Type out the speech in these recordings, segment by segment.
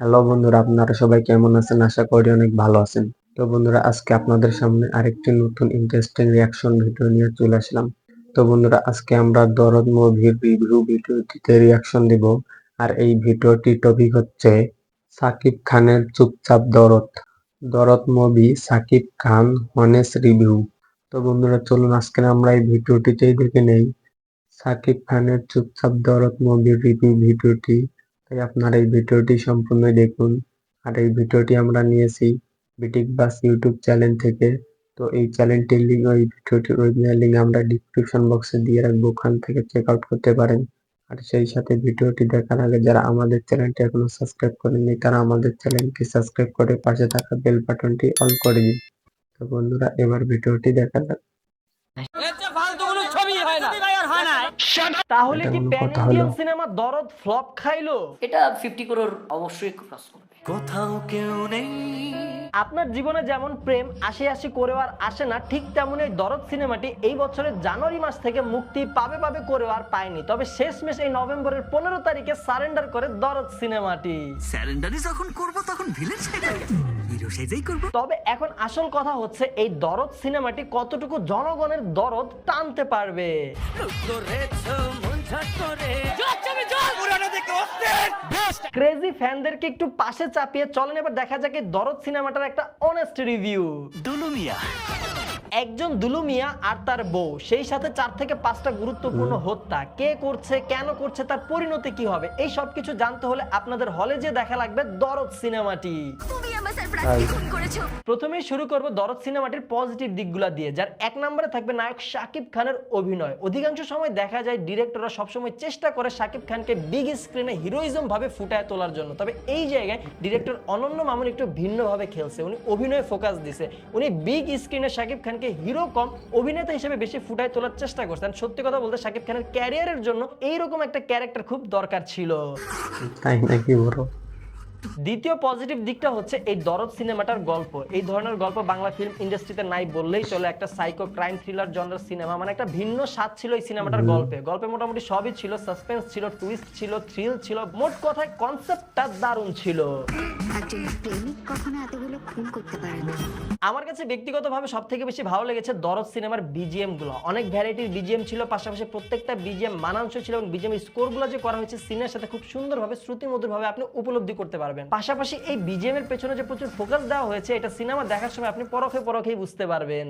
Hello বন্ধুরা, আপনারা সবাই কেমন আছেন? আশা করি অনেক ভালো আছেন। তো বন্ধুরা, আজকে আপনাদের সামনে আরেকটি নতুন ইন্টারেস্টিং রিয়াকশন ভিডিও নিয়ে চলে আসলাম। তো বন্ধুরা, আজকে আমরা দরদ মুভির রিভিউ ভিডিওটিতে রিয়াকশন দিব। আর এই ভিডিওটির টপিক হচ্ছে সাকিব খানের চুপচাপ দরদ। দরদ movie Shakib Khan honest review. তো বন্ধুরা, চলুন আজকে আমরা এই ভিডিওটিতেই দেখে নেই সাকিব খানের চুপচাপ দরদ মুভির রিভিউ ভিডিওটি। তাই আপনারা এই ভিডিওটি সম্পূর্ণ দেখুন। আর এই ভিডিওটি আমরা নিয়েছি বিটিক বাস ইউটিউব চ্যানেল থেকে। তো এই চ্যানেলটির লিঙ্ক, ওই ভিডিওটির অরিজিনাল লিঙ্ক আমরা ডিসক্রিপশন বক্সে দিয়ে রাখবো, ওখান থেকে চেক আউট করতে পারেন। আর সেই সাথে ভিডিওটি দেখার আগে যারা আমাদের চ্যানেলটি এখনো সাবস্ক্রাইব করেননি তারা আমাদের চ্যানেলটি সাবস্ক্রাইব করে পাশে থাকা বেল বাটনটি অন করে দিন। তো বন্ধুরা, এবার ভিডিওটি দেখা যাক। তাহলে এটা কি কোনো প্যান কথা হলো? ইন্ডিয়ান সিনেমা দরদ ফ্লপ খাইলো? এটা 50 করোড় অবশ্যই ক্রস করবে। কোথাও কেউ নেই। আপনার জীবনে যেমন প্রেম আসে আসে করেও আর আসে না, ঠিক তেমনই এই দরদ সিনেমাটি এই বছরের জানুয়ারি মাস থেকে মুক্তি পাবে পাবে করেও আর পায়নি। তবে শেষমেশ এই নভেম্বরের 15 তারিখে সারেন্ডার করে দরদ সিনেমাটি। স্যারেন্ডারি যখন করব তখন ভিলেন সেজে হিরো সেজেই করব। তবে এখন আসল কথা হচ্ছে এই দরদ সিনেমাটি কতটুকু জনগণের দরদ টানতে পারবে। ক্রেজি ফ্যানদেরকে একটু পাশে চাপিয়ে চলেন এবার দেখা যাক এই দরদ সিনেমাটার একটা অনেস্ট রিভিউ। দুলুমিয়া একজন দুলু মিয়া আর তার বউ, সেই সাথে 4 থেকে 5টা গুরুত্বপূর্ণ হত্যা, কে করছে, কেন করছে, তার পরিণতি কি হবে, এই সব কিছু জানতে হলে আপনাদের হলে যে দেখা লাগবে দরদ সিনেমাটি। প্রথমেই শুরু করব দরদ সিনেমাটির পজিটিভ দিকগুলো দিয়ে, যার 1 নম্বরে থাকবে নায়ক শাকিব খানের অভিনয়। অধিকাংশ সময় দেখা যায় ডিরেক্টররা সবসময় চেষ্টা করে শাকিব খানকে বিগ স্ক্রিনে হিরোইজম ভাবে ফুটায় তোলার জন্য। তবে এই জায়গায় ডিরেক্টর অনন্য মামুন একটু ভিন্নভাবে খেলছে, উনি অভিনয়ে ফোকাস দিছে। উনি বিগ স্ক্রিনে শাকিব খানকে হিরো কম অভিনেতা হিসেবে বেশি ফুটায় তোলার চেষ্টা করছেন। সত্যি কথা বলতে শাকিব খানের ক্যারিয়ারের জন্য এইরকম একটা ক্যারেক্টার খুব দরকার ছিল। তাই নাকি বড়? দ্বিতীয় পজিটিভ দিকটা হচ্ছে এই দরদ সিনেমাটার গল্প। এই ধরনের গল্প বাংলা ফিল্ম ইন্ডাস্ট্রিতে নাই বললেই চলে। একটা সাইকো ক্রাইম থ্রিলার জনরার সিনেমা, মানে একটা ভিন্ন স্বাদ ছিল এই সিনেমাটার গল্পে মোটামুটি সবই ছিল, সাসপেন্স ছিল, টুইস্ট ছিল, থ্রিল ছিল, মোট কথায় কনসেপ্টটা দারুণ ছিল। একজন প্রেমিক কখনো এতগুলো খুন করতে পারে না। আমার কাছে ব্যক্তিগতভাবে সবথেকে বেশি ভালো লেগেছে দরদ সিনেমার বিজিএম গুলো। অনেক ভ্যারাইটির বিজিএম ছিল, পাশাপাশি প্রত্যেকটা বিজিএম মানানসই ছিল এবং বিজিএম স্কোর গুলো যে করা হয়েছে সিনের সাথে খুব সুন্দরভাবে শ্রুতিমধুরভাবে আপনি উপলব্ধি করতে পারবেন। পাশাপাশি এই বিজিএম এর পেছনে যে প্রচুর ফোকাস দেওয়া হয়েছে, এটা সিনেমা দেখার সময় আপনি পরখে পরখেই বুঝতে পারবেন।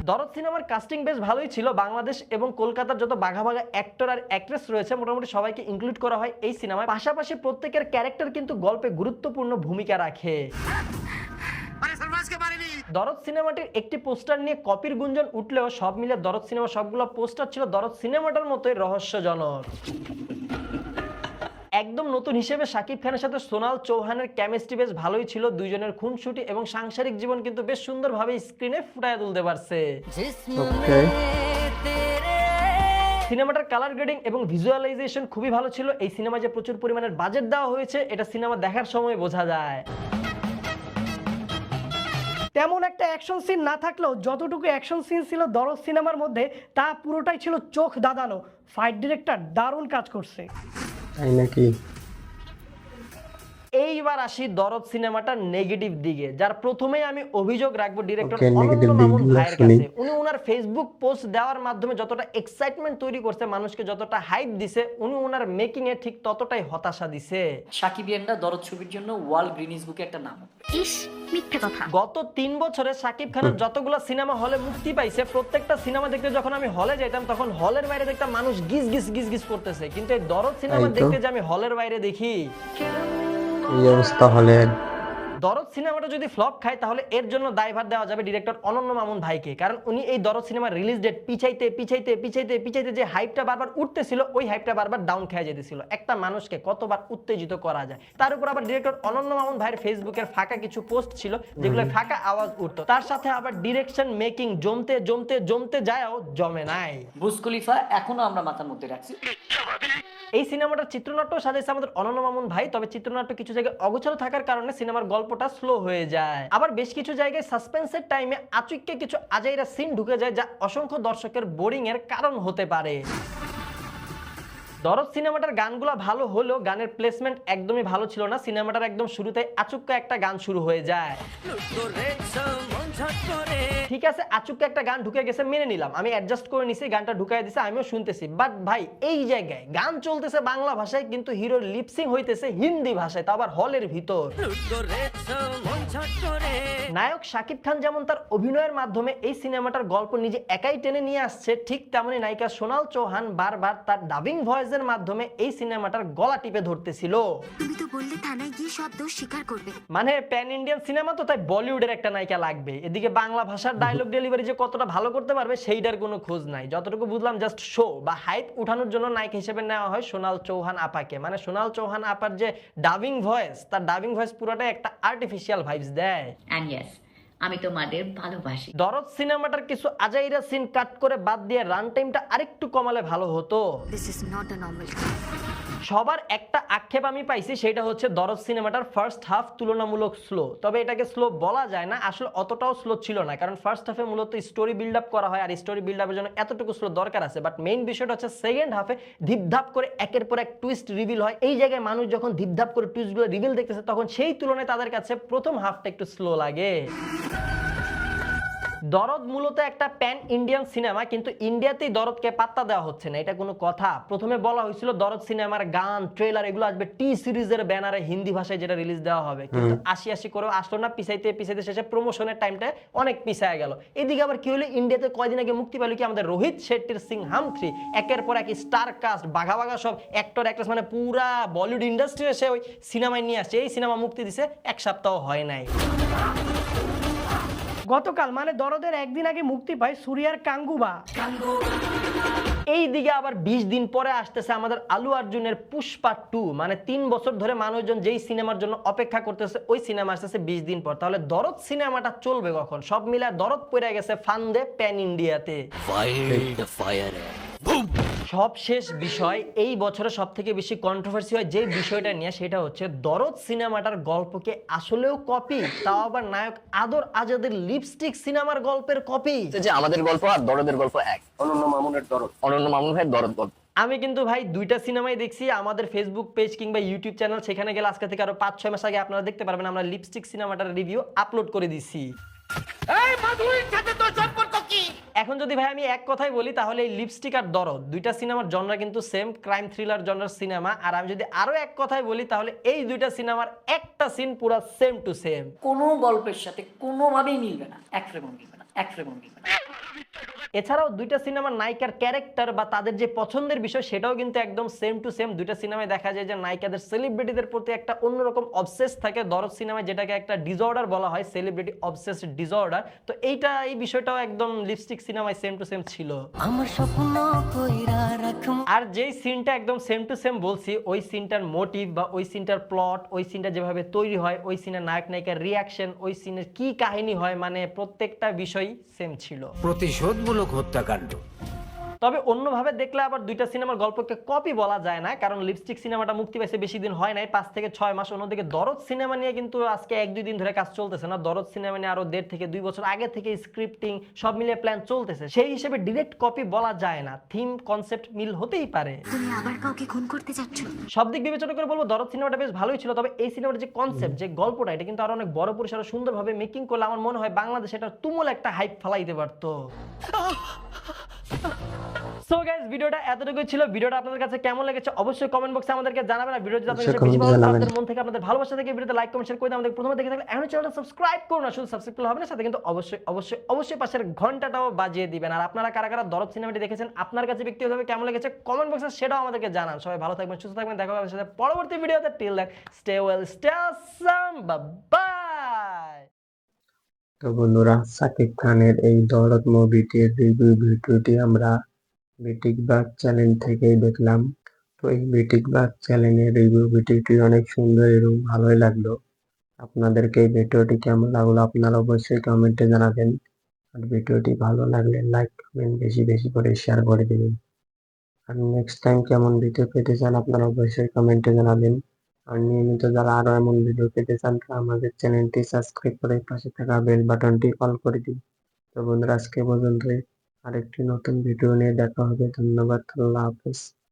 দরদ সিনেমার কাস্টিং বেশ ভালোই ছিল। বাংলাদেশ এবং কলকাতার যত বাঘা বাঘা অ্যাক্টর আর অ্যাক্ট্রেস রয়েছে মোটামুটি সবাইকে ইনক্লুড করা হয় এই সিনেমায়। পাশাপাশি প্রত্যেকের ক্যারেক্টার কিন্তু গল্পে গুরুত্বপূর্ণ ভূমিকা রাখে। দরদ সিনেমাটির একটি পোস্টার নিয়ে কপির গুঞ্জন উঠলেও সব মিলে দরদ সিনেমা সবগুলো পোস্টার ছিল দরদ সিনেমাটার মতোই রহস্যজনক। একদম নতুন হিসেবে শাকিব খানের সাথে সোনাল চৌহানের কেমিস্ট্রি বেশ ভালোই ছিল। দুইজনের খুনসুটি এবং সাংসারিক জীবন কিন্তু বেশ সুন্দরভাবে স্ক্রিনে ফুটায় তুলতে পারছে। ওকে। সিনেমাটার কালার গ্রেডিং এবং ভিজুয়ালাইজেশন খুবই ভালো ছিল। এই সিনেমায় যে প্রচুর পরিমাণের বাজেট দেওয়া হয়েছে এটা সিনেমা দেখার সময় বোঝা যায়। তেমন একটা অ্যাকশন সিন না থাকলেও যতটুকু অ্যাকশন সিন ছিল দরদ সিনেমার মধ্যে তা পুরোটাই ছিল চোখ দাদানো। ফাইট ডিরেক্টর দারুণ কাজ করছে। তাই নাকি? এইবার আসি দরদ সিনেমাটার নেগেটিভ দিকে, যার প্রথমেই আমি অভিযোগ রাখবো ডিরেক্টর Okay, অনন্য negative মামুন দিকগুলো ভাইয়ের শুনি। কাছে। উনি ওনার ফেসবুক পোস্ট দেওয়ার মাধ্যমে যতটা এক্সাইটমেন্ট তৈরি করছে, মানুষকে যতটা হাইপ দিছে, উনি ওনার মেকিং এ ঠিক ততটাই হতাশা দিছে। সাকিবিয়ানরা দরদ ছবির জন্য ওয়ার্ল্ড গ্রিনিস বুকে একটা নাম। ইস, মিথ্যে কথা। গত 3 বছরে শাকিব খানের যতগুলো সিনেমা হলে মুক্তি পাইছে, প্রত্যেকটা সিনেমা দেখতে যখন আমি হলে যাইতাম তখন হলের বাইরে দেখতাম মানুষ গিজ গিজ গিজ গিজ করতেছে, কিন্তু এই দরদ সিনেমা তাই তো। দেখতে যে আমি হলের বাইরে দেখি। এই অবস্থা হলে দরদ সিনেমাটা যদি ফ্লপ খায় তাহলে এর জন্য দায়ভার দেওয়া যাবে ডিরেক্টর অনন্য মামুন ভাইকে। কারণ উনি এই দরদ সিনেমার রিলিজ ডেট পিছাইতে পিছাইতে পিছাইতে পিছাইতে যে হাইপটা বারবার উঠতেছিল, ওই হাইপটা বারবার ডাউন খেয়ে যেতেছিল। একটা মানুষকে কতবার উত্তেজিত করা যায়। তার উপর আবার ডিরেক্টর অনন্য মামুন ভাইয়ের ফেসবুকের ফাঁকা কিছু পোস্ট ছিল যেগুলো ফাঁকা আওয়াজ উঠতো। তার সাথে আবার ডিরেকশন মেকিং জমতে জমতে জমতে যায়ও জমে নাই। বুর্জ খলিফা এখনো আমরা মাথার মধ্যে রাখছি। এই সিনেমাটার চিত্রনাট্য সাজাইছে আমাদের অনন্য মামুন ভাই, তবে চিত্রনাট্য কিছু জায়গায় অগোছালো থাকার কারণে সিনেমার গল্প গল্পটা স্লো হয়ে যায়। আবার বেশ কিছু জায়গায় সাসপেন্সের টাইমে আচুক্যে কিছু আজাইরা সিন ঢুকে যায় যা অসংখ্য দর্শকের বোরিং এর কারণ হতে পারে। দরদ সিনেমাটার গানগুলো ভালো হলেও গানের প্লেসমেন্ট একদমই ভালো ছিল না। সিনেমাটার একদম শুরুতে আচুক্কা একটা গান শুরু হয়ে যায়। ঠিক আছে, আচুক্কা একটা গান ঢুকে গেছে মেনে নিলাম, আমি অ্যাডজাস্ট করে নিছি, গানটা ঢুকাই দিছে, আমিও শুনতেছি। বাট ভাই এই জায়গায় গান চলতেছে বাংলা ভাষায় কিন্তু হিরোর লিপসিং হইতেছে হিন্দি ভাষায়, তা আবার হলের ভিতর। নায়ক শাকিব খান যেমন তার অভিনয়ের মাধ্যমে এই সিনেমাটার গল্প নিজে একাই টেনে নিয়ে আসছে, ঠিক তেমনি নায়িকা সোনাল চৌহান বারবার তার ডাবিং ভয়েসের মাধ্যমে এই সিনেমাটার গলা টিপে ধরতেছিল। তুমি তো বললে থানায় গিয়ে সব দোষ স্বীকার করবে। মানে প্যান ইন্ডিয়ান সিনেমা তো, তাই বলিউডের একটা নায়িকা লাগবে। এদিকে বাংলা ভাষার ডায়লগ ডেলিভারি যে কতটা ভালো করতে পারবে সেইটার কোনো খোঁজ নাই। যতটুকু বুঝলাম জাস্ট শো বা হাইপ উঠানোর জন্য নায়িকা হিসেবে নেওয়া হয় সোনাল চৌহান আপাকে। মানে সোনাল চৌহান আপার যে ডাবিং ভয়েস, তার ডাবিং ভয়েস পুরোটাই একটা আর্টিফিশিয়াল ভাইবস দেয়। অ্যান্ড ইয়েস, আমি তোমাদের ভালোবাসি। দরদ সিনেমাটার কিছু আজাইরা সিন কাট করে বাদ দিয়ে রান টাইমটা আরেকটু কমালে ভালো হতো। This is not a normal. সবার একটা আক্ষেপ আমি পাইছি, সেটা হচ্ছে দরদ সিনেমাটার ফার্স্ট হাফ তুলনামূলক স্লো। তবে এটাকে স্লো বলা যায় না, আসলে অতটাও স্লো ছিল না, কারণ ফার্স্ট হাফে মূলত স্টোরি বিল্ড আপ করা হয়, আর স্টোরি বিল্ড আপের জন্য এতটুকু স্লো দরকার আছে। বাট মেইন বিষয়টা হচ্ছে সেকেন্ড হাফে ধিপধাপ করে একের পর এক টুইস্ট রিভিল হয়। এই জায়গায় মানুষ যখন ধিপধাপ করে টুইস্টগুলো রিভিল দেখতেছে, তখন সেই তুলনায় তাদের কাছে প্রথম হাফটা একটু স্লো লাগে। দরদ মূলত একটা প্যান ইন্ডিয়ান সিনেমা, কিন্তু ইন্ডিয়াতেই দরদকে পাত্তা দেওয়া হচ্ছে না, এটা কোনো কথা? প্রথমে বলা হয়েছিল দরদ সিনেমার গান ট্রেলার এগুলো আসবে টি সিরিজের ব্যানারে হিন্দি ভাষায় যেটা রিলিজ দেওয়া হবে, কিন্তু আশি করেও আসলো না। পিছাইতে পিছাইতে শেষে প্রমোশনের টাইমটা অনেক পিছায় গেল। এদিকে আবার কি হলো, ইন্ডিয়াতে কয়দিন আগে মুক্তি পেল কি আমাদের রোহিত শেট্টির সিংহাম 3, একের পর এক স্টার কাস্ট বাঘা বাঘা সব অ্যাক্টর অ্যাক্ট্রেস, মানে পুরা বলিউড ইন্ডাস্ট্রি এসে ওই সিনেমায় নিয়ে আসছে। এই সিনেমা মুক্তি দিছে 1 সপ্তাহ হয় নাই। গতকাল মানে দরদের একদিন আগে মুক্তি পায় সুরিয়ার কাঙ্গুবা। এই দিকে আবার 20 দিন পরে আসতেছে আমাদের আলু অর্জুনের পুষ্পা 2। মানে 3 বছর ধরে মানুষজন যেই সিনেমার জন্য অপেক্ষা করতেছে, ওই সিনেমা আসতেছে 20 দিন পর। তাহলে দরদ সিনেমাটা চলবে কখন? সব মিলে দরদ পড়ে গেছে ফান্দে প্যান ইন্ডিয়াতে। সবশেষ বিষয়, এই বছরে সব থেকে বেশি কন্ট্রোভার্সি হয় যে বিষয়টা নিয়ে, সেটা হচ্ছে দরদ সিনেমাটার গল্পকে আসলেও কপি, তাও আবার নায়ক আদর আজাদের লিপস্টিক সিনেমার গল্পের কপি। যে আমাদের গল্প আর দরদের গল্প এক। অনন্য মামুনের দরদ, অনন্য মামুন ভাইয়ের দরদ গল্প। আমি কিন্তু ভাই দুইটা সিনেমাই দেখছি। আমাদের ফেসবুক পেজ কিংবা ইউটিউব চ্যানেল, সেখানে গেলে আজকে থেকে আরো 5-6 মাস আগে আপনারা দেখতে পারবেন আমরা লিপস্টিক সিনেমাটার রিভিউ আপলোড করে দিছি। এখন যদি ভাই আমি এক কথাই বলি, তাহলে এই লিপস্টিক আর দরদ দুইটা সিনেমার জনরা কিন্তু সেম, ক্রাইম থ্রিলার জনরার সিনেমা। আর আমি যদি আরো এক কথাই বলি, তাহলে এই দুইটা সিনেমার একটা সিন পুরো সেম টু সেম। কোনো গল্পের সাথে কোনোভাবেই মিলবে না, এক ফ্রেমও মিলবে না, এক ফ্রেমও মিলবে না। এছাড়াও দুইটা সিনেমার নায়িকার ক্যারেক্টার বা তাদের যে পছন্দের বিষয়, সেটাও কিন্তু একদম সেম টু সেম। দুইটা সিনেমায় দেখা যায় যে নায়িকাদের সেলিব্রিটিদের প্রতি একটা অন্যরকম অবসেস থাকে। দরদ সিনেমায় যেটাকে একটা ডিসঅর্ডার বলা হয়, সেলিব্রিটি অবসেসড ডিসঅর্ডার। তো এই বিষয়টাও একদম লিপস্টিক সিনেমায় সেম টু সেম ছিল। আর যেই সিনটা একদম সেম টু সেম বলছি, ওই সিনটার মোটিভ বা ওই সিনটার প্লট, ওই সিনটা যেভাবে তৈরি হয়, ওই সিনের নায়ক নায়িকার রিয়াকশন, ওই সিনের কি কাহিনী হয়, মানে প্রত্যেকটা বিষয় সেম ছিল। প্রতিশোধমূলক হত্যাকাণ্ড। তবে অন্যভাবে দেখলে আবার দুইটা সিনেমার গল্পকে কপি বলা যায় না, কারণ লিপস্টিক সিনেমাটা মুক্তি পাইছে বেশি দিন হয় নাই, 5 থেকে 6 মাস। অন্যদিকে দরদ সিনেমা নিয়ে কিন্তু আজকে 1-2 দিন ধরে কাজ চলতেছে না। দরদ সিনেমা নিয়ে আরো 1.5 থেকে 2 বছর আগে থেকে স্ক্রিপ্টিং সব মিলিয়ে প্ল্যান চলতেছে। সেই হিসেবে ডিরেক্ট কপি বলা যায় না, থিম কনসেপ্ট মিল হতেই পারে। তুমি আবার কাউকে খুন করতে যাচ্ছ? সব দিক বিবেচনা করে বলবো দরদ সিনেমাটা বেশ ভালোই ছিল। তবে এই সিনেমার যে কনসেপ্ট, যে গল্পটা, এটা কিন্তু আরো অনেক বড় পরিসরে সুন্দরভাবে মেকিং করলে আমার মনে হয় বাংলাদেশ এটা তুমুল একটা হাইপ ফলাইতে পারতো। সো গাইস, ভিডিওটা এতটুকুই ছিল। ভিডিওটা আপনাদের কাছে কেমন লেগেছে অবশ্যই কমেন্ট বক্সে আমাদেরকে জানাবেন। আর ভিডিও যদি আপনাদের কাছে বেশি ভালো লাগে, আপনাদের মন থেকে আপনাদের ভালোবাসা থেকে ভিডিওতে লাইক কমেন্ট শেয়ার করে দিন। আমাদের প্রথমে দেখে থাকলে এখন চ্যানেলটা সাবস্ক্রাইব করুন, না শুধু সাবস্ক্রাইব করলে হবে না, সাথে কিন্তু অবশ্যই পাশের ঘন্টাটাও বাজিয়ে দিবেন। আর আপনারা কারা কারা দরদ সিনেমাটি দেখেছেন, আপনার কাছে ব্যক্তিগতভাবে কেমন লেগেছে কমেন্ট বক্সে সেটাও আমাদেরকে জানান। সবাই ভালো থাকবেন, সুস্থ থাকবেন, দেখা হবে আপনাদের সাথে পরবর্তী ভিডিওতে। Till then, stay well, stay awesome, bye. তো বন্ধুরা, সাকিব খানের এই দরদ মুভিটির রিভিউ ভিডিওটি আমরা বিটিক বাগ চ্যানেল থেকেই দেখলাম। তো এই বিটিক বাগ চ্যানেলের রিভিউ ভিডিওটি অনেক সুন্দর এবং ভালোই লাগলো। আপনাদেরকে এই ভিডিওটি কেমন লাগলো আপনারা অবশ্যই কমেন্টে জানাবেন। আর ভিডিওটি ভালো লাগলে লাইক কমেন্ট বেশি করে শেয়ার করে দিবেন। আর নেক্সট টাইম কেমন ভিডিও পেতে চান আপনারা অবশ্যই কমেন্টে জানাবেন। আর নিয়মিত যারা আরো এমন ভিডিও পেতে চান তারা আমাদের চ্যানেলটি সাবস্ক্রাইব করে পাশে থাকা বেল বাটনটি অল করে দিন। তো বন্ধুরা আজকে পর্যন্তই, আরেকটি নতুন ভিডিও নিয়ে দেখা হবে। ধন্যবাদ, আল্লাহ হাফেজ।